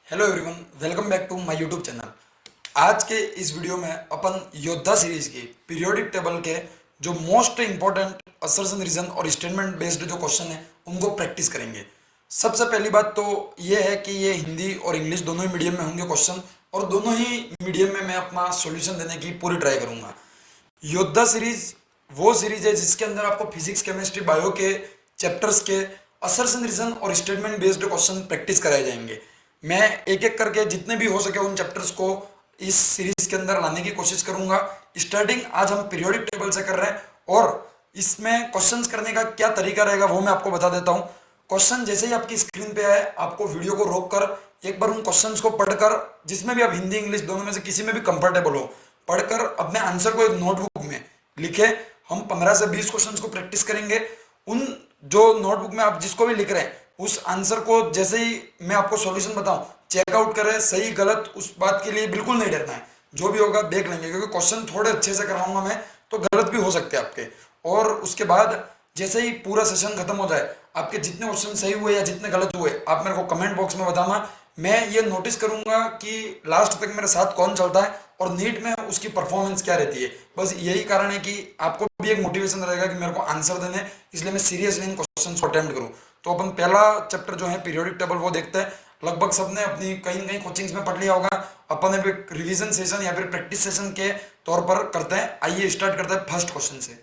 Hello everyone, welcome back to my YouTube channel. आज के इस वीडियो में अपन योद्धा सीरीज के पीरियोडिक टेबल के जो मोस्ट इंपॉर्टेंट असर्शन रीजन और स्टेटमेंट बेस्ड जो क्वेश्चन है उनको प्रैक्टिस करेंगे। सबसे पहली बात तो ये है कि ये हिंदी और इंग्लिश दोनों ही मीडियम में होंगे क्वेश्चन, और दोनों ही मीडियम में मैं अपना सॉल्यूशन देने की पूरी ट्राई करूंगा। योद्धा सीरीज वो सीरीज है जिसके अंदर आपको फिजिक्स, केमिस्ट्री, बायो के चैप्टर्स के असर्शन रीजन और स्टेटमेंट बेस्ड क्वेश्चन प्रैक्टिस कराए जाएंगे। मैं एक एक करके जितने भी हो सके उन चैप्टर्स को इस सीरीज के अंदर लाने की कोशिश करूंगा। स्टार्टिंग आज हम पीरियोडिक टेबल से कर रहे हैं, और इसमें क्वेश्चंस करने का क्या तरीका रहेगा वो मैं आपको बता देता हूं। क्वेश्चन जैसे ही आपकी स्क्रीन पे आए, आपको वीडियो को रोककर एक बार उन क्वेश्चंस को पढ़कर, जिसमें भी आप हिंदी इंग्लिश दोनों में से किसी में भी कंफर्टेबल हो, पढ़कर अपने आंसर को एक नोटबुक में लिखे। हम 15 से 20 क्वेश्चंस को प्रैक्टिस करेंगे। उन जो नोटबुक में आप जिसको भी लिख रहे हैं उस आंसर को जैसे ही मैं आपको सॉल्यूशन बताऊं चेकआउट करें, सही गलत उस बात के लिए बिल्कुल नहीं डरना है। जो भी होगा देख लेंगे, क्योंकि क्वेश्चन थोड़े अच्छे से करवाऊंगा मैं, तो गलत भी हो सकते हैं आपके। और उसके बाद जैसे ही पूरा सेशन खत्म हो जाए, आपके जितने क्वेश्चन सही हुए या जितने गलत हुए आप मेरे को कमेंट बॉक्स में बताना। मैं ये नोटिस करूंगा कि लास्ट तक मेरे साथ कौन चलता है और नीट में उसकी परफॉर्मेंस क्या रहती है। बस यही कारण है कि आपको भी एक मोटिवेशन रहेगा कि मेरे को आंसर देने, इसलिए मैं सीरियसली इन क्वेश्चंस को अटेम्प्ट करूं। तो अपन पहला चैप्टर जो है पीरियोडिक टेबल वो देखते हैं। लगभग सबने अपनी कहीं न कहीं कोचिंग्स में पढ़ लिया होगा। अपन अभी रिवीजन सेशन या फिर प्रैक्टिस सेशन के तौर पर करते हैं। आइए स्टार्ट करते हैं फर्स्ट क्वेश्चन से।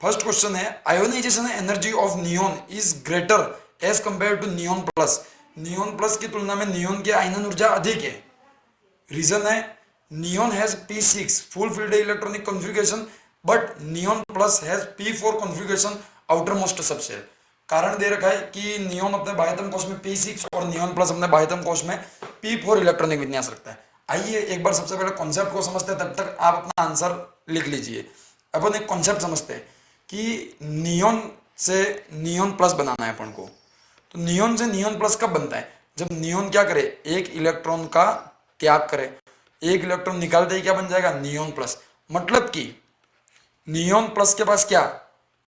फर्स्ट क्वेश्चन है, ionization energy of neon is greater as compare to neon plus. Neon plus की तुलना में नियोन की आयनन ऊर्जा अधिक है। रीजन है neon has P6 full field electronic configuration but neon plus has P4 configuration outer most subshell. कारण दे रखा है कि नियोन अपने बाह्यतम कोश में P6 और नियोन प्लस अपने बाह्यतम कोश में P4 इलेक्ट्रॉनिक विन्यास रखता है। आइए एक बार सबसे पहले कॉन्सेप्ट को समझते हैं, तब तक आप अपना आंसर लिख लीजिए। अपन एक कॉन्सेप्ट समझते हैं कि नियोन से नियोन प्लस बनाना है अपन को। तो नियोन से नियोन प्लस कब बनता है? जब नियोन क्या करे, एक इलेक्ट्रॉन का त्याग करे। एक इलेक्ट्रॉन निकालते ही क्या बन जाएगा? Neon plus. मतलब कि नियोन प्लस के पास क्या,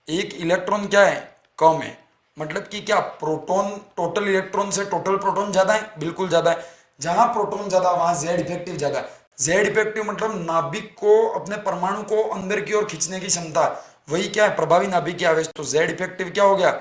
एक इलेक्ट्रॉन क्या है? कम है। मतलब कि क्या, प्रोटॉन टोटल इलेक्ट्रॉन से टोटल प्रोटॉन ज्यादा है? बिल्कुल ज्यादा है। जहां प्रोटॉन ज्यादा वहां जेड इफेक्टिव ज्यादा है। जेड इफेक्टिव मतलब नाभिक को अपने परमाणु को अंदर की ओर खींचने की क्षमता, वही क्या है? प्रभावी नाभिक की आवेश। तो जेड इफेक्टिव क्या हो गया?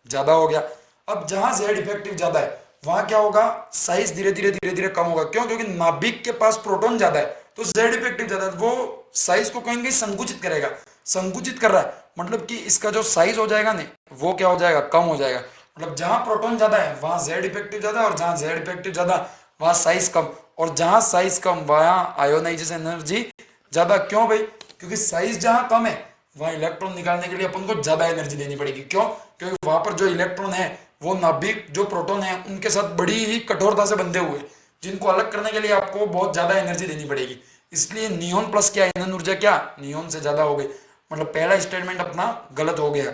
ज्यादा हो गया। अब जहां जेड इफेक्टिव ज्यादा है वहां क्या होगा? साइज धीरे धीरे कम होगा। क्यों? क्योंकि नाभिक के पास प्रोटॉन ज्यादा है तो जेड इफेक्टिव ज्यादा है, वो साइज को कहीं कहीं संकुचित करेगा। संकुचित कर रहा है मतलब कि इसका जो साइज हो जाएगा नहीं, वो क्या हो जाएगा? कम हो जाएगा। मतलब जहां प्रोटॉन ज्यादा है वहां जेड इफेक्टिव ज्यादा, और जहां जेड इफेक्टिव ज्यादा वहां साइज कम, और जहां साइज कम वहां आयोनाइजेशन एनर्जी ज्यादा। क्यों भाई? क्योंकि साइज जहां कम है वहां इलेक्ट्रॉन निकालने के लिए अपन को ज्यादा एनर्जी देनी पड़ेगी। क्यों? क्योंकि वहां पर जो इलेक्ट्रॉन है वो नाभिक जो प्रोटॉन है उनके साथ बड़ी ही कठोरता से बंधे हुए, जिनको अलग करने के लिए आपको बहुत ज्यादा एनर्जी देनी पड़ेगी। इसलिए नियोन प्लस की आयनन ऊर्जा क्या? नियोन से ज्यादा हो गई। मतलब पहला स्टेटमेंट अपना गलत हो गया।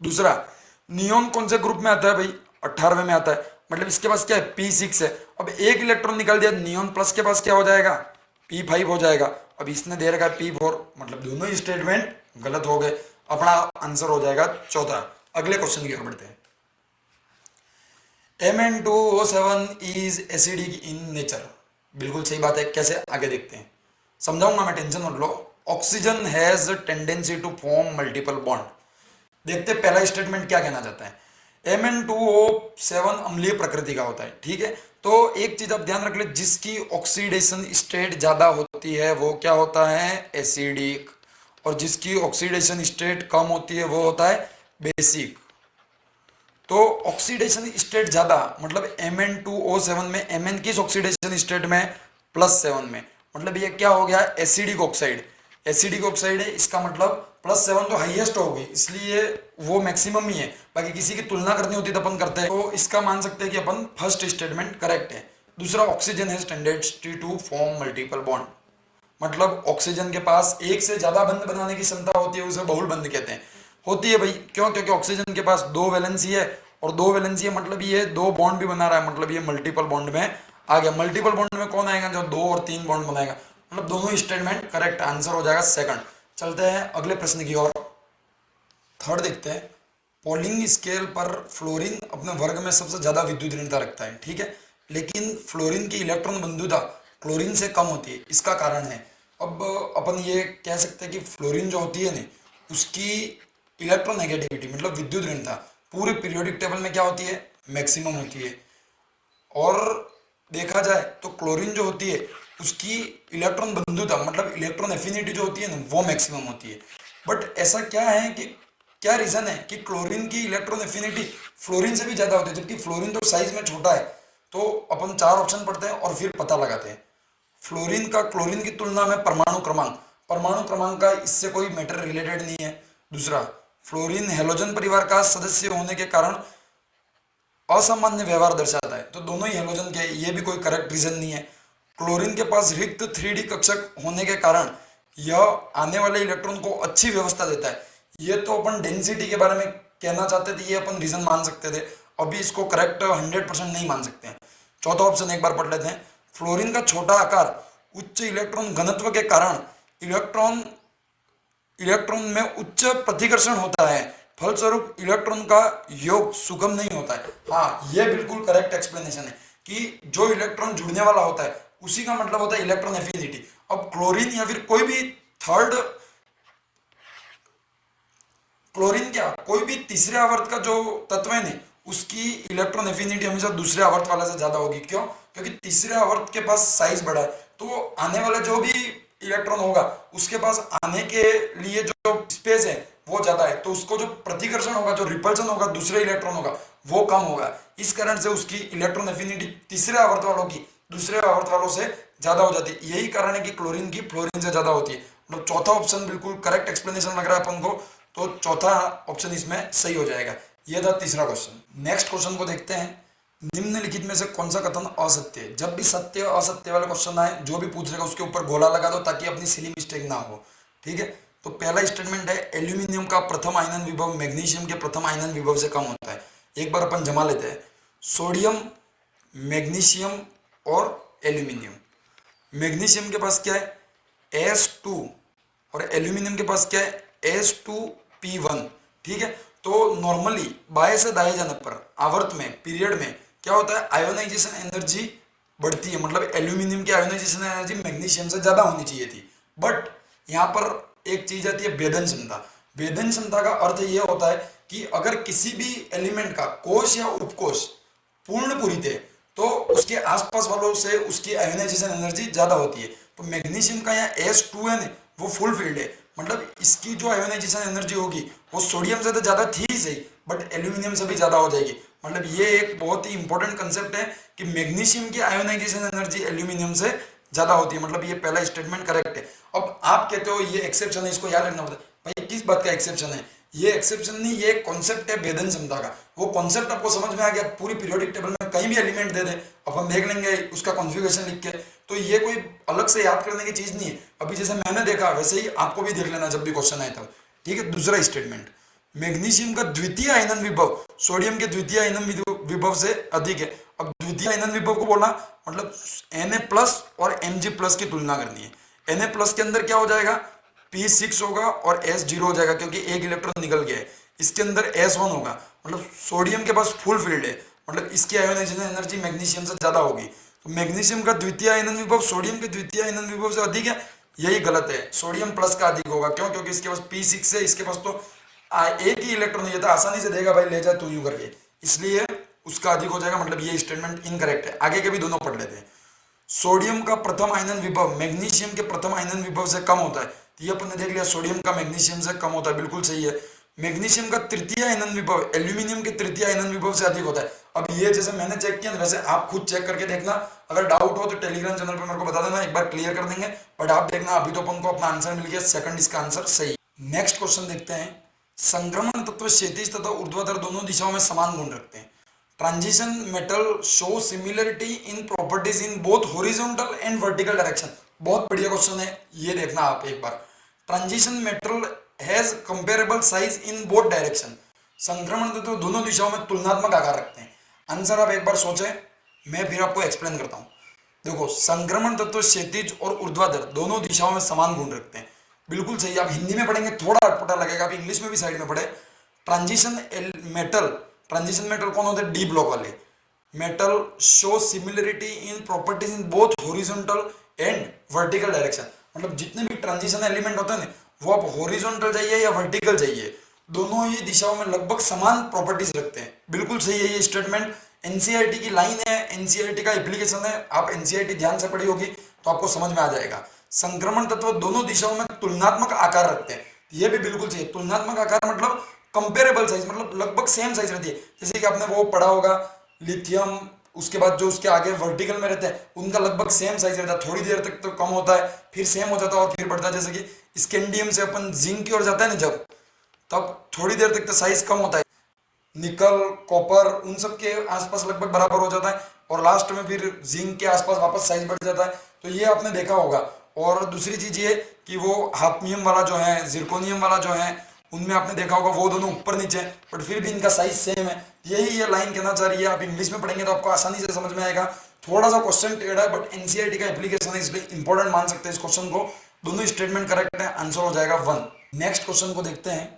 दूसरा, नियोन कौन से ग्रुप में आता है भाई? 18वें में आता है। मतलब इसके पास क्या है? P6 है। अब एक इलेक्ट्रॉन निकाल दिया, नियोन प्लस के पास क्या हो जाएगा? P5 हो जाएगा। अब इसने दे रखा है P4। मतलब दोनों ही स्टेटमेंट गलत हो गए। अपना आंसर हो जाएगा चौथा। अगले क्वेश्चन की ओर बढ़ते हैं। Mn2O7 is acidic in nature. बिल्कुल सही बात है। कैसे? आगे देखते हैं, समझाऊंगा मैं, टेंशन मत लो। Oxygen has tendency to form multiple bond. देखते हैं पहला स्टेटमेंट क्या कहना चाहता है। Mn2O7 अम्लीय प्रकृति का होता है, ठीक है। तो एक चीज आप ध्यान रख ले, जिसकी ऑक्सीडेशन स्टेट ज्यादा होती है वो क्या होता है? एसिडिक। और जिसकी ऑक्सीडेशन स्टेट कम होती है वो होता है बेसिक। तो ऑक्सीडेशन स्टेट ज्यादा मतलब Mn2O7 में Mn किस ऑक्सीडेशन स्टेट में? +7 में। मतलब ये क्या हो गया? Acidic oxide. एसिडिक ऑक्साइड है, इसका मतलब +7 तो हाईएस्ट होगी, इसलिए वो मैक्सिमम ही है। बाकी किसी की तुलना करनी होती तो अपन करते हैं। तो इसका मान सकते हैं कि अपन फर्स्ट स्टेटमेंट करेक्ट है। दूसरा, oxygen has tendency to form multiple bond. मतलब ऑक्सीजन के पास एक से ज्यादा बंध बनाने की क्षमता होती है, उसे बहुल बंध कहते हैं। होती है भाई। क्यों? क्योंकि ऑक्सीजन के पास दो वैलेंसी है, और दो वैलेंसी है मतलब ये दो बॉन्ड भी बना रहा है, मतलब ये मल्टीपल बॉन्ड में आ गया। मल्टीपल बॉन्ड में कौन आएगा? जो 2 और 3 बॉन्ड बनाएगा। मतलब दोनों स्टेटमेंट करेक्ट, आंसर हो जाएगा सेकंड। चलते हैं अगले प्रश्न की ओर। थर्ड देखते हैं। पॉलिंग स्केल पर फ्लोरीन अपने वर्ग में सबसे ज्यादा विद्युत ऋणता रखता है, ठीक है, लेकिन फ्लोरीन की इलेक्ट्रॉन बंधुता क्लोरीन से कम होती है। इसका कारण है, अब अपन ये कह सकते हैं कि फ्लोरीन जो होती है ना, उसकी इलेक्ट्रोनेगेटिविटी मतलब विद्युत ऋणता पूरे पीरियोडिक टेबल में क्या होती है, मैक्सिमम होती है। और देखा जाए तो क्लोरीन जो होती है उसकी इलेक्ट्रॉन बंधुता मतलब इलेक्ट्रॉन एफिनिटी जो होती है ना, वो मैक्सिमम होती है। बट ऐसा क्या है कि क्या रीजन है कि क्लोरीन की इलेक्ट्रॉन एफिनिटी फ्लोरीन से भी ज्यादा होती है, जबकि फ्लोरीन तो साइज में छोटा है। तो अपन चार ऑप्शन पढ़ते हैं और फिर पता लगाते हैं। फ्लोरीन का क्लोरीन की तुलना में परमाणु क्रमांक का इससे कोई मैटर रिलेटेड नहीं है। दूसरा, फ्लोरीन हेलोजन परिवार का सदस्य होने के कारण असामान्य व्यवहार दर्शाता है, तो दोनों ही हेलोजन के, ये भी कोई करेक्ट रीजन नहीं है। क्लोरीन के पास रिक्त 3D कक्षक होने के कारण यह आने वाले इलेक्ट्रॉन को अच्छी व्यवस्था देता है। ये तो अपन डेंसिटी के बारे में कहना चाहते थे, ये अपन रीजन मान सकते थे, अभी इसको करेक्ट 100% नहीं मान सकते हैं। चौथा ऑप्शन एक बार पढ़ लेते हैं। फ्लोरीन का छोटा आकार उच्च इलेक्ट्रॉन घनत्व के कारण इलेक्ट्रॉन इलेक्ट्रॉन में उच्च प्रतिकर्षण होता है, फलस्वरूप इलेक्ट्रॉन का योग सुगम नहीं होता है। हाँ, यह बिल्कुल करेक्ट एक्सप्लेनेशन है कि जो इलेक्ट्रॉन जुड़ने वाला होता है उसी का मतलब होता है इलेक्ट्रॉन एफिनिटी। अब क्लोरीन या फिर कोई भी थर्ड, क्लोरीन क्या कोई भी तीसरे आवर्त का जो तत्व है नहीं, उसकी इलेक्ट्रॉन एफिनिटी हमेशा दूसरे आवर्त वाले से ज्यादा होगी। क्यों? क्योंकि तीसरे आवर्त के पास साइज बड़ा है, तो आने वाला जो भी इलेक्ट्रॉन होगा उसके पास आने के लिए जो स्पेस है वो ज्यादा है, तो उसको जो प्रतिकर्षण होगा, जो रिपल्शन होगा दूसरे इलेक्ट्रॉन होगा, वो कम होगा। इस कारण से उसकी इलेक्ट्रॉन एफिनिटी तीसरे आवर्त वालों की दूसरे आवर्त वालों से ज्यादा हो जाती है। यही कारण है कि क्लोरीन की फ्लोरीन से ज्यादा होती है। मतलब चौथा ऑप्शन बिल्कुल करेक्ट एक्सप्लेनेशन लग रहा है अपन को, तो चौथा ऑप्शन इसमें सही हो जाएगा। यह था तीसरा क्वेश्चन। नेक्स्ट क्वेश्चन को देखते हैं। निम्नलिखित में से कौन सा कथन असत्य है? जब भी सत्य असत्य वाला क्वेश्चन आए, जो भी पूछ लेगा उसके ऊपर गोला लगा दो ताकि अपनी सिली मिस्टेक ना हो, ठीक है। तो पहला स्टेटमेंट है, एल्यूमिनियम का प्रथम आयनन विभव मैग्नीशियम के प्रथम आयनन विभव से कम होता है। एक बार अपन जमा लेते हैं, सोडियम, मैग्नीशियम और एल्यूमिनियम। मैग्नीशियम के पास क्या है, S2, और एल्यूमिनियम के पास क्या है, S2P1, ठीक है। तो नॉर्मली बाएं से दाएं जाने पर आवर्त में, पीरियड में क्या होता है, आयोनाइजेशन एनर्जी बढ़ती है। मतलब एल्यूमिनियम की आयोनाइजेशन एनर्जी मैग्नीशियम से ज्यादा होनी चाहिए थी। बट यहाँ पर एक चीज आती है, भेदन क्षमता। भेदन क्षमता का अर्थ यह होता है कि अगर किसी भी एलिमेंट का कोश या उपकोश पूर्ण पूरित है तो उसके आसपास वालों से उसकी आयोनाइजेशन एनर्जी ज्यादा होती है। तो मैग्नीशियम का यहाँ S2 है ना, वो फुल फील्ड है, मतलब इसकी जो आयोनाइजेशन एनर्जी होगी वो सोडियम से तो ज्यादा थी ही सही, बट एल्यूमिनियम से भी ज्यादा हो जाएगी। मतलब ये एक बहुत ही इंपॉर्टेंट कंसेप्ट है कि मैग्नीशियम की आयोनाइजेशन एनर्जी एल्यूमिनियम से ज्यादा होती है। मतलब ये पहला स्टेटमेंट करेक्ट है। अब आप कहते हो ये एक्सेप्शन है, इसको याद रखना पड़ता है। भाई किस बात का एक्सेप्शन है? ये एक्सेप्शन नहीं, ये कॉन्सेप्ट है भेदन क्षमता का। वो कॉन्सेप्ट आपको समझ में आ गया, पूरी पीरियोडिक टेबल में कहीं भी एलिमेंट दे दे, अपन देख लेंगे उसका कॉन्फ़िगरेशन लिख के, तो ये कोई अलग से याद करने की चीज नहीं है। अभी जैसे मैंने देखा वैसे ही आपको भी देख लेना जब भी क्वेश्चन आए तब, ठीक है। दूसरा स्टेटमेंट, मैग्नीशियम का द्वितीय आयनन विभव सोडियम के द्वितीय आयनन विभव से अधिक है। अब द्वितीय आयनन विभव को बोलना मतलब Na+ और Mg+ की तुलना करनी है। Na+ के अंदर क्या हो जाएगा, P6 होगा और S0 हो जाएगा, क्योंकि एक इलेक्ट्रॉन निकल गया है। इसके अंदर S1 होगा, मतलब सोडियम के पास फुल फील्ड है, मतलब इसकी आयोनाइजेशन एनर्जी मैग्नीशियम से ज्यादा होगी। तो मैग्नीशियम का द्वितीय आयनन विभव सोडियम के द्वितीय आयनन विभव से अधिक है, यही गलत है। सोडियम प्लस का अधिक होगा। क्यों? क्योंकि इसके पास P6 है, इसके पास तो एक ही इलेक्ट्रॉन नहीं था, आसानी से देगा भाई ले जा तू यूं करके, इसलिए उसका अधिक हो जाएगा। मतलब ये स्टेटमेंट इनकरेक्ट है। आगे के भी दोनों पढ़ लेते हैं। सोडियम का प्रथम आयनन विभव मैग्नीशियम के प्रथम आयनन विभव से कम होता है, तो ये अपन ने देख लिया, सोडियम का मैग्नीशियम से कम होता है, बिल्कुल सही है। मैग्नीशियम का तृतीय आयनन विभव एल्यूमिनियम के तृतीय आयनन विभव से अधिक होता है। अब ये जैसे मैंने चेक किया, वैसे आप खुद चेक करके देखना। अगर डाउट हो तो टेलीग्राम चैनल पर मेरे को बता देना, एक बार क्लियर कर देंगे। बट आप देखना, अभी तो अपन को अपना आंसर मिल गया, सेकंड इसका आंसर सही। नेक्स्ट क्वेश्चन देखते हैं। संक्रमण तत्व क्षैतिज तथा ऊर्ध्वाधर दोनों दिशाओं में समान गुण रखते हैं। Transition metal show similarity in properties in both horizontal and vertical direction. बहुत बढ़िया क्वेश्चन है, ये देखना आप एक बार। Transition metal has comparable size in both direction. संक्रमण तत्व दोनों दिशाओं में तुलनात्मक आकार रखते हैं। आंसर आप एक बार सोचें, मैं फिर आपको एक्सप्लेन करता हूं। देखो, संक्रमण तत्व क्षैतिज और ऊर्ध्वाधर दोनों दिशाओं में समान गुण रखते हैं, बिल्कुल सही। आप हिंदी में पढ़ेंगे थोड़ा अटपटा लगेगा, आप इंग्लिश में भी साइड में पढ़े। ट्रांजिशन मेटल कौन होते हैं? डी ब्लॉक वाले metal show similarity in properties in both horizontal and vertical direction. मतलब जितने भी ट्रांजिशन एलिमेंट होते हैं ना, वो आप हॉरिजॉन्टल चाहिए या वर्टिकल चाहिए, दोनों ही दिशाओं में लगभग समान प्रॉपर्टीज रखते हैं। बिल्कुल सही है ये स्टेटमेंट, एनसीईआरटी की लाइन है, एनसीईआरटी का एप्लीकेशन है। आप एनसीईआरटी ध्यान से पढ़ी होगी तो आपको समझ में आ जाएगा। संक्रमण तत्व दोनों दिशाओं में तुलनात्मक आकार रखते हैं, ये भी बिल्कुल सही है। तुलनात्मक आकार मतलब कंपेरेबल साइज, मतलब लगभग सेम साइज रहती है। जैसे कि आपने वो पढ़ा होगा लिथियम, उसके बाद जो उसके आगे वर्टिकल में रहते हैं उनका लगभग सेम साइज रहता है। थोड़ी देर तक तो कम होता है, फिर सेम हो जाता है और फिर बढ़ता है। जैसे कि स्कैंडियम से अपन जिंक की ओर जाता है ना, जब तब थोड़ी देर तक तो साइज कम होता है। निकल, कॉपर, उन सब के आसपास लगभग बराबर हो जाता है और लास्ट में फिर जिंक के आसपास वापस साइज बढ़ जाता है। तो ये आपने देखा होगा। और दूसरी चीज ये कि वो हाफनियम वाला जो है, जिरकोनियम वाला जो है, उनमें आपने देखा होगा वो दोनों ऊपर नीचे, बट फिर भी इनका साइज सेम है। यही ये लाइन कहना चाह रही है। आप इंग्लिश में पढ़ेंगे तो आपको आसानी से समझ में आएगा। थोड़ा सा क्वेश्चन टेढ़ा है, बट एनसीईआरटी का एप्लीकेशन है इसलिए इंपॉर्टेंट मान सकते हैं इस क्वेश्चन को। दोनों स्टेटमेंट करेक्ट है, आंसर हो जाएगा 1। नेक्स्ट क्वेश्चन को देखते हैं।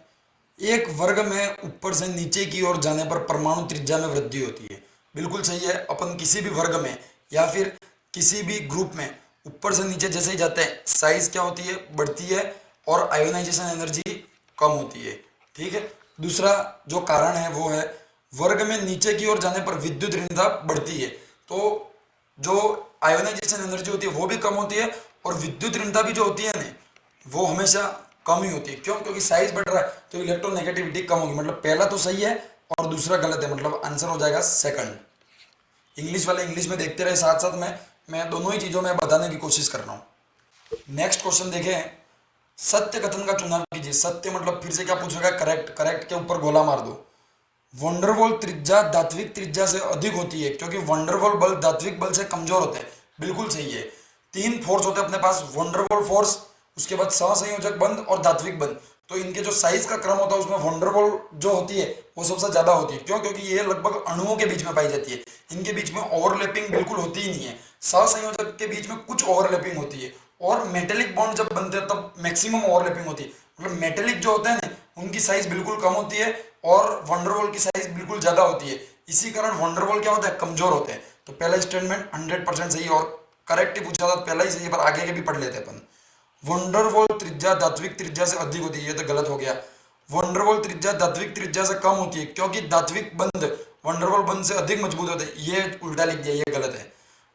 एक वर्ग में ऊपर से नीचे की ओर जाने पर परमाणु त्रिज्या में वृद्धि होती है। बिल्कुल सही है। अपन किसी भी वर्ग में या फिर किसी भी ग्रुप में ऊपर से नीचे जैसे ही जाते हैं, साइज क्या होती है? बढ़ती है और आयोनाइजेशन एनर्जी कम होती है। ठीक है। दूसरा जो कारण है वो है वर्ग में नीचे की ओर जाने पर विद्युत ऋणता बढ़ती है। तो जो आयोनाइजेशन एनर्जी होती है वो भी कम होती है और विद्युत ऋणता भी जो होती है ना, वो हमेशा कम ही होती है। क्यों? क्योंकि साइज बढ़ रहा है तो इलेक्ट्रोनेगेटिविटी कम होगी। मतलब पहला तो सही है और दूसरा गलत है, मतलब आंसर हो जाएगा सेकंड। इंग्लिश वाले इंग्लिश में देखते रहे, साथ साथ मैं दोनों ही चीजों में बताने की कोशिश कर रहा हूं। नेक्स्ट क्वेश्चन देखें। सत्य कथन का चुनाव कीजिए। सत्य मतलब फिर से क्या पूछेगा? करेक्ट। करेक्ट के ऊपर गोला मार दो। वंडरवॉल त्रिज्या धात्विक त्रिज्या से अधिक होती है क्योंकि वंडरवॉल बल धात्विक बल से कमजोर होते हैं। बिल्कुल सही है। 3 फोर्स होते हैं अपने पास, वंडरवॉल फोर्स, उसके बाद सहसंयोजक बंध और धात्विक बंध। तो इनके जो साइज का क्रम होता है उसमें वंडरवॉल जो होती है वो सबसे ज्यादा होती है। क्यों? क्योंकि ये लगभग अणुओं के बीच में पाई जाती है। इनके बीच में ओवरलैपिंग बिल्कुल होती ही नहीं है। सहसंयोजक के बीच में कुछ ओवरलैपिंग होती है और मेटेलिक बॉन्ड जब बनते हैं तब मैक्सिमम ओवरलैपिंग होती है। मतलब मेटेलिक जो होते हैं ना, उनकी साइज बिल्कुल कम होती है और वंडरवॉल की साइज बिल्कुल ज्यादा होती है। इसी कारण वंडरवॉल क्या होता है? कमजोर होते हैं। तो पहला स्टेटमेंट 100% सही और करेक्ट ही पूछा था, पहला ही सही है, पर आगे के भी पढ़ लेते अपन। वंडरवॉल त्रिज्या धात्विक त्रिज्या से अधिक होती है, ये तो गलत हो गया। वंडरवॉल त्रिज्या धात्विक त्रिज्या से कम होती है क्योंकि धात्विक बंध वंडरवॉल बंध से अधिक मजबूत होते हैं। ये उल्टा लिख दिया, ये गलत है।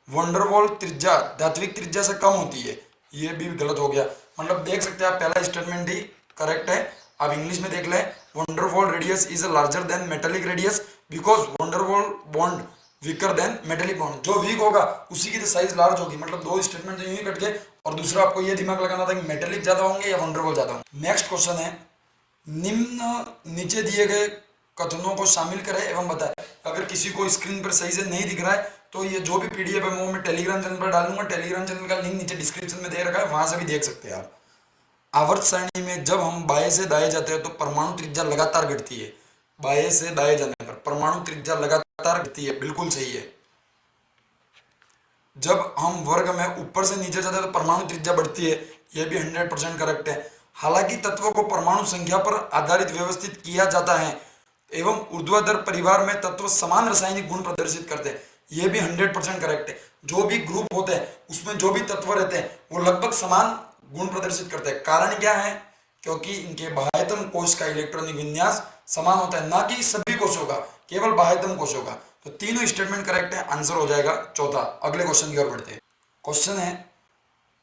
वंडरवॉल त्रिज्या धात्विक त्रिज्या से कम होती है, ये भी गलत हो गया। मतलब देख सकते हैं आप, पहला स्टेटमेंट ही करेक्ट है। आप इंग्लिश में देख लें। Van der Waals radius is larger than metallic radius because van der Waals bond weaker then metallic bond. जो वीक होगा उसी की तो साइज लार्ज होगी। मतलब दो स्टेटमेंट तो यूं ही कट गए। और दूसरा आपको ये दिमाग लगाना था कि मेटेलिक ज्यादा होंगे या वंडरवॉल ज्यादा होंगे। नेक्स्ट क्वेश्चन है, निम्न नीचे दिए गए कथनों को शामिल करें एवं बताएं। अगर किसी को स्क्रीन पर सही से नहीं दिख रहा है तो ये जो भी पीडीएफ है वो मैं टेलीग्राम चैनल पर डाल दूंगा। टेलीग्राम चैनल का लिंक नीचे डिस्क्रिप्शन में दे रखा है, वहां से भी देख सकते हैं आप। आवर्त सारणी में जब हम बाएं से दाएं जाते हैं तो परमाणु त्रिज्या लगातार घटती है। बाएं से दाएं जाने पर परमाणु त्रिज्या लगातार घटती है, बिल्कुल सही है। जब हम वर्ग में ऊपर से नीचे जाते हैं तो परमाणु त्रिज्या बढ़ती है, यह भी 100% करेक्ट है। हालांकि तत्वों को परमाणु संख्या पर आधारित व्यवस्थित किया जाता है एवं ऊर्ध्वाधर परिवार में तत्व समान रासायनिक गुण प्रदर्शित करते हैं, यह भी 100% करेक्ट है। जो भी ग्रुप होते हैं उसमें जो भी तत्व रहते हैं वो लगभग समान गुण प्रदर्शित करते हैं। कारण क्या है? क्योंकि इनके बाह्यतम कोश का इलेक्ट्रॉनिक विन्यास समान होता है, ना कि सभी कोशों का, केवल बाह्यतम कोशों का। तो तीनों स्टेटमेंट करेक्ट है, आंसर हो जाएगा चौथा। अगले क्वेश्चन की ओर बढ़ते हैं। क्वेश्चन है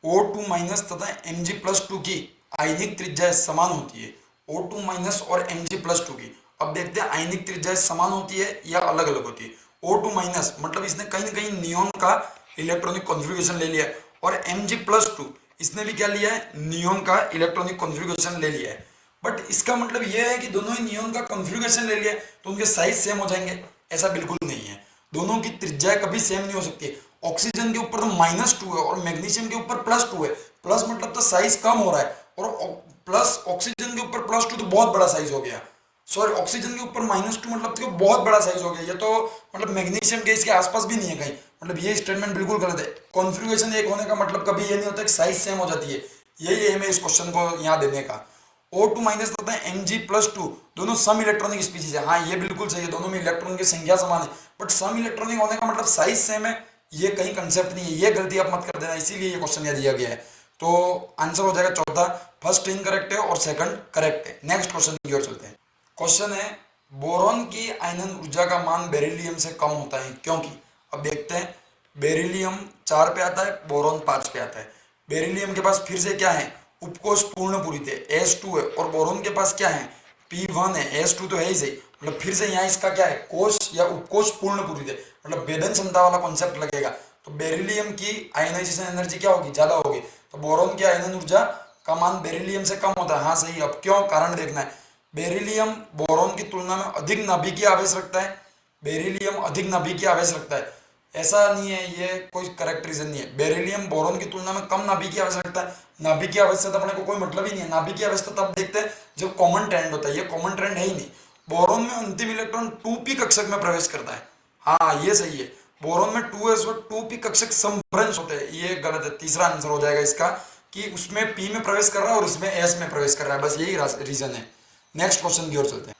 O2 माइनस तथा Mg+2 की आयनिक त्रिज्या समान होती है। O2 माइनस और Mg+2 की, अब देखते हैं आयनिक त्रिज्या समान होती है या अलग अलग होती है। O2 माइनस मतलब इसने कहीं ना कहीं नियोन का इलेक्ट्रॉनिक कॉन्फ़िगरेशन ले लिया है और Mg+2 इसने भी क्या लिया है? नियोन का इलेक्ट्रॉनिक कॉन्फ़िगरेशन ले लिया है। बट इसका मतलब यह है कि दोनों ही नियोन का कॉन्फ़िगरेशन ले लिया है तो उनके साइज सेम हो जाएंगे, ऐसा बिल्कुल नहीं है। दोनों की त्रिज्या कभी सेम नहीं हो सकती। ऑक्सीजन के ऊपर तो -2 है और मैग्नीशियम के ऊपर +2 है। प्लस मतलब तो साइज कम हो रहा है और प्लस ऑक्सीजन के ऊपर +2 तो बहुत बड़ा साइज हो गया। सॉरी, ऑक्सीजन के ऊपर -2 मतलब तो बहुत बड़ा साइज हो गया। ये तो मतलब मैग्नीशियम के इसके आसपास भी नहीं है कहीं। मतलब ये स्टेटमेंट बिल्कुल गलत है। कॉन्फ़िगरेशन एक होने का मतलब कभी ये नहीं होता कि साइज सेम हो जाती है। यही एम है इस क्वेश्चन को यहाँ देने का। O2 माइनस तथा Mg+2 दोनों सम इलेक्ट्रॉनिक स्पीशीज है। हाँ ये बिल्कुल सही है, दोनों में इलेक्ट्रॉन की संख्या समान है, बट सम इलेक्ट्रॉनिक होने का मतलब साइज सेम है, ये कहीं कंसेप्ट नहीं है, ये गलती आप मत कर देना, इसीलिए ये क्वेश्चन यहाँ दिया गया है। तो आंसर हो जाएगा चौथा, फर्स्ट इनकरेक्ट है और सेकंड करेक्ट है। नेक्स्ट क्वेश्चन की ओर चलते हैं। क्वेश्चन है बोरॉन की आयनन ऊर्जा का मान बेरिलियम से कम होता है क्योंकि। अब देखते हैं, बेरिलियम 4 पे आता है, बोरॉन 5 पे आता है। बेरिलियम के पास फिर से क्या है, उपकोष पूर्ण पूरित है, S2 है, और बोरॉन के पास क्या है, P1 है, S2 तो है ही सही, मतलब फिर से यहाँ इसका क्या है, कोष या उपकोष पूर्ण पूरित है, मतलब भेदन क्षमता वाला कॉन्सेप्ट लगेगा। तो बेरिलियम की आयनाइजेशन एनर्जी क्या होगी, ज्यादा होगी, तो बोरॉन की आयनन ऊर्जा का मान बेरिलियम से कम होता है। हाँ सही। अब क्यों, कारण देखना है। बेरिलियम बोरॉन की तुलना में अधिक नाभिकीय आवेश रखता है, बेरिलियम अधिक नाभिकीय आवेश रखता है, ऐसा नहीं है, ये कोई करेक्ट रीजन नहीं है। बेरिलियम बोरॉन की तुलना में कम नाभिकीय आवेश रखता है, नाभिकीय आवेश से तो अपने को कोई मतलब ही नहीं है, नाभिकीय आवेश तो तब देखते हैं जब कॉमन ट्रेंड होता है, ये कॉमन ट्रेंड है ही नहीं। बोरॉन में अंतिम इलेक्ट्रॉन 2p कक्षक में प्रवेश करता है, हाँ ये सही है, बोरॉन में 2s और 2p कक्षक समभ्रंश होते हैं, ये गलत है। तीसरा आंसर हो जाएगा इसका कि उसमें p में प्रवेश कर रहा है और इसमें s में प्रवेश कर रहा है, बस यही रीजन है। नेक्स्ट क्वेश्चन की ओर चलते हैं।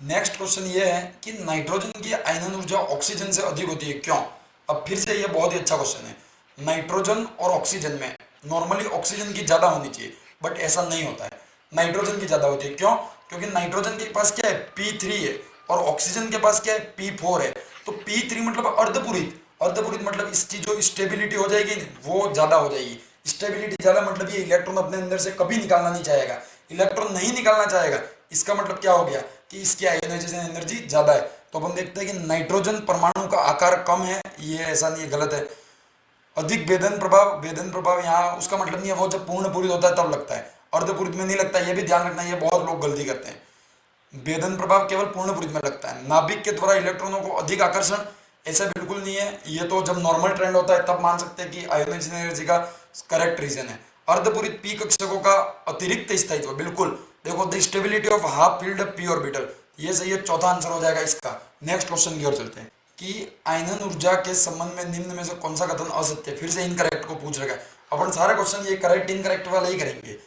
नेक्स्ट क्वेश्चन ये है कि नाइट्रोजन की आयनन ऊर्जा ऑक्सीजन से अधिक होती है क्यों। अब फिर से ये बहुत ही अच्छा क्वेश्चन है। नाइट्रोजन और ऑक्सीजन में नॉर्मली ऑक्सीजन की ज्यादा होनी चाहिए, बट ऐसा नहीं होता है, नाइट्रोजन की ज्यादा होती है। क्यों, क्योंकि नाइट्रोजन के पास क्या है, P3 है, और ऑक्सीजन के पास क्या है, P4 है। तो P3 मतलब अर्धपूरित, अर्धपूरित मतलब इसकी जो स्टेबिलिटी हो जाएगी वो ज्यादा हो जाएगी। स्टेबिलिटी ज्यादा मतलब ये इलेक्ट्रॉन अपने अंदर से कभी निकालना नहीं चाहेगा, इलेक्ट्रॉन नहीं निकालना चाहेगा, इसका मतलब क्या हो गया कि इसकी आयोनाइजेशन एनर्जी ज्यादा है। तो अपन देखते हैं कि नाइट्रोजन परमाणु का आकार कम है, ये ऐसा नहीं है, गलत है। अधिक भेदन प्रभाव, भेदन प्रभाव यहाँ उसका मतलब नहीं है वो जब पूर्ण पूरित होता है तब लगता है, अर्धपूरित में नहीं लगता, ये भी ध्यान रखना, ये बहुत लोग गलती करते हैं। भेदन प्रभाव केवल पूर्ण पूरित में लगता है। नाभिक के द्वारा इलेक्ट्रॉनों को अधिक आकर्षण, ऐसा बिल्कुल नहीं है, ये तो जब नॉर्मल ट्रेंड होता है तब मान सकते हैं कि आयोनाइजेशन एनर्जी का करेक्ट रीजन है। अर्धपूरित p कक्षकों का अतिरिक्त स्थायित्व, बिल्कुल देखो the stability of half field p orbital, ये सही है, चौथा आंसर हो जाएगा इसका। नेक्स्ट क्वेश्चन की ओर चलते हैं कि आयनन ऊर्जा के संबंध में निम्न में से कौन सा कथन असत्य है। फिर से इनकरेक्ट को पूछ रखा है, अपन सारे क्वेश्चन ये करेक्ट इनकरेक्ट वाला ही करेंगे।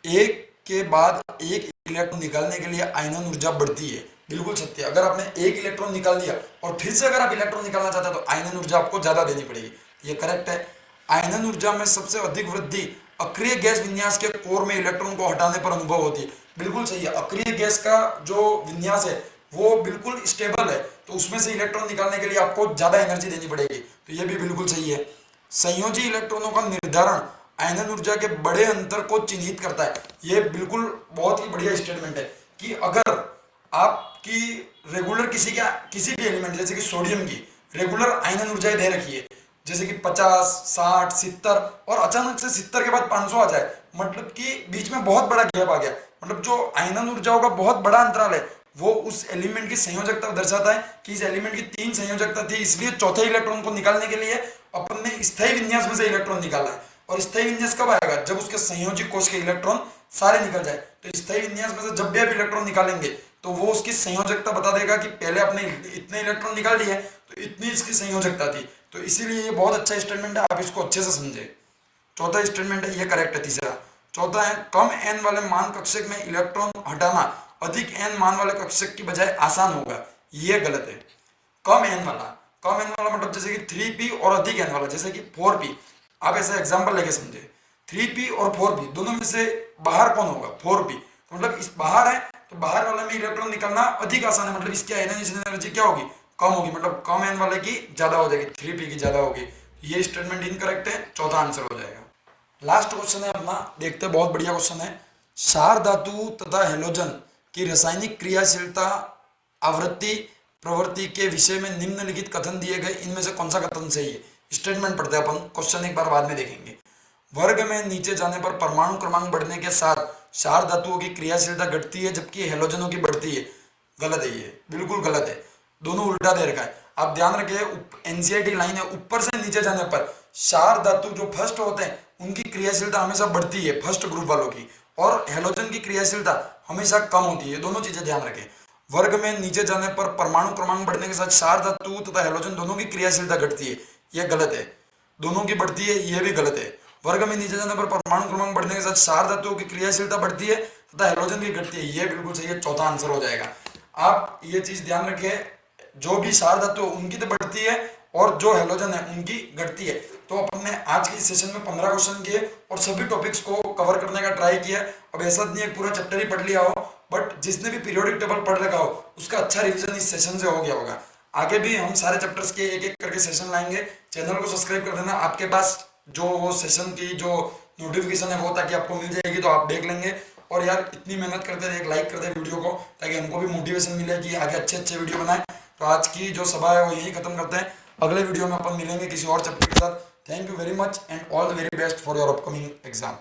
एक के बाद एक इलेक्ट्रॉन निकालने के लिए आयनन ऊर्जा बढ़ती है, बिल्कुल सत्य। अगर आपने एक इलेक्ट्रॉन निकाल दिया और फिर से अगर आप इलेक्ट्रॉन निकालना चाहते हैं तो आयनन ऊर्जा आपको ज्यादा देनी पड़ेगी, ये करेक्ट है। आयनन ऊर्जा में सबसे अधिक वृद्धि अक्रिय गैस विन्यास के कोर में इलेक्ट्रॉन को हटाने पर अनुभव होती है, बिल्कुल सही है। अक्रिय गैस का जो विन्यास है वो बिल्कुल स्टेबल है, तो उसमें से इलेक्ट्रॉन निकालने के लिए आपको ज्यादा एनर्जी देनी पड़ेगी, तो ये भी बिल्कुल सही है। संयोजी इलेक्ट्रॉनों का निर्धारण आयनन ऊर्जा के बड़े अंतर को चिन्हित करता है, ये बिल्कुल बहुत ही बढ़िया स्टेटमेंट है कि अगर आपकी रेगुलर किसी भी एलिमेंट जैसे कि सोडियम की रेगुलर आयनन ऊर्जाएं दे रखी है जैसे कि 50, 60, 70 और अचानक से 70 के बाद 500 आ जाए, मतलब कि बीच में बहुत बड़ा गैप आ गया, मतलब जो आयनन ऊर्जाओं का बहुत बड़ा अंतराल है वो उस एलिमेंट की संयोजकता दर्शाता है कि इस एलिमेंट की 3 संयोजकता थी, इसलिए चौथे इलेक्ट्रॉन को निकालने के लिए अपन ने स्थायी विन्यास में से इलेक्ट्रॉन निकाला है। और स्थायी विन्यास कब आएगा, जब उसके संयोजी कोष के इलेक्ट्रॉन सारे निकल जाए। तो स्थायी विन्यास में से जब भी आप इलेक्ट्रॉन निकालेंगे तो वो उसकी संयोजकता बता देगा कि पहले आपने इतने इलेक्ट्रॉन निकाल लिए तो इतनी इसकी संयोजकता थी, तो इसीलिए ये बहुत अच्छा स्टेटमेंट है, आप इसको अच्छे से समझे। चौथा स्टेटमेंट है ये करेक्ट है। तीसरा, चौथा है कम एन वाले मान कक्षक में इलेक्ट्रॉन हटाना अधिक एन मान वाले कक्षक की बजाय आसान होगा, ये गलत है। कम एन वाला मतलब जैसे कि 3p और अधिक एन वाला जैसे कि 4p, आप ऐसा एग्जांपल लेके समझे, 3p और 4p दोनों में से बाहर कौन होगा, 4p, मतलब इस बाहर है तो बाहर वाले में इलेक्ट्रॉन निकलना अधिक आसान है, मतलब इसकी आयनाइजेशन एनर्जी क्या होगी, कम होगी, मतलब कम एन वाले की ज्यादा हो जाएगी, 3p की ज्यादा होगी। ये स्टेटमेंट इनकरेक्ट है, चौथा आंसर हो जाएगा। लास्ट क्वेश्चन है अपना, देखते हैं, बहुत बढ़िया क्वेश्चन है। क्षार धातु तथा हेलोजन की रासायनिक क्रियाशीलता आवृत्ति प्रवृत्ति के विषय में निम्नलिखित कथन दिए गए इनमें से कौन सा कथन सही है। स्टेटमेंट पढ़ते हैं अपन, क्वेश्चन एक बार बाद में देखेंगे। वर्ग में नीचे जाने पर परमाणु क्रमांक बढ़ने के साथ क्षार धातुओं की क्रियाशीलता घटती है जबकि हेलोजनों की बढ़ती है, गलत है, ये बिल्कुल गलत है, दोनों उल्टा दे रखा है। आप ध्यान रखिए, एनसीईआरटी लाइन है, ऊपर से नीचे जाने पर क्षार धातु जो फर्स्ट होते हैं उनकी क्रियाशीलता हमेशा बढ़ती है, फर्स्ट ग्रुप वालों की, और हेलोजन की क्रियाशीलता हमेशा कम होती है, दोनों चीजें ध्यान रखें। वर्ग में नीचे जाने पर परमाणु क्रमांक बढ़ने के साथ क्षार धातु तथा हेलोजन दोनों की क्रियाशीलता घटती है, यह गलत है। दोनों की बढ़ती है, यह भी गलत है। वर्ग में नीचे जाने पर परमाणु क्रमांक बढ़ने के साथ क्षार धातुओं की क्रियाशीलता बढ़ती है तथा हैलोजन की घटती है। ये बिल्कुल सही है, चौथा आंसर हो जाएगा। आप ये चीज ध्यान रखिए, जो भी क्षार धातु उनकी तो बढ़ती है और जो हैलोजन है उनकी घटती है। तो अपन ने आज के सेशन में 15 क्वेश्चन किए और सभी टॉपिक्स को कवर करने का ट्राई किया। अब ऐसा नहीं है पूरा चैप्टर ही पढ़ लिया हो, बट जिसने भी पीरियोडिक टेबल पढ़ रखा हो उसका अच्छा रिवीजन इस सेशन से हो गया होगा। आगे भी हम सारे चैप्टर्स के एक एक करके सेशन लाएंगे। चैनल को सब्सक्राइब कर देना, आपके पास जो वो सेशन की जो नोटिफिकेशन है वो ताकि आपको मिल जाएगी, तो आप देख लेंगे। और यार इतनी मेहनत करते रहे, एक लाइक कर दे वीडियो को ताकि हमको भी मोटिवेशन मिले कि आगे अच्छे अच्छे वीडियो बनाए। तो आज की जो सभा है वो यही खत्म करते हैं, अगले वीडियो में अपन मिलेंगे किसी और चैप्टर के साथ। Thank you very much and all the very best for your upcoming exam.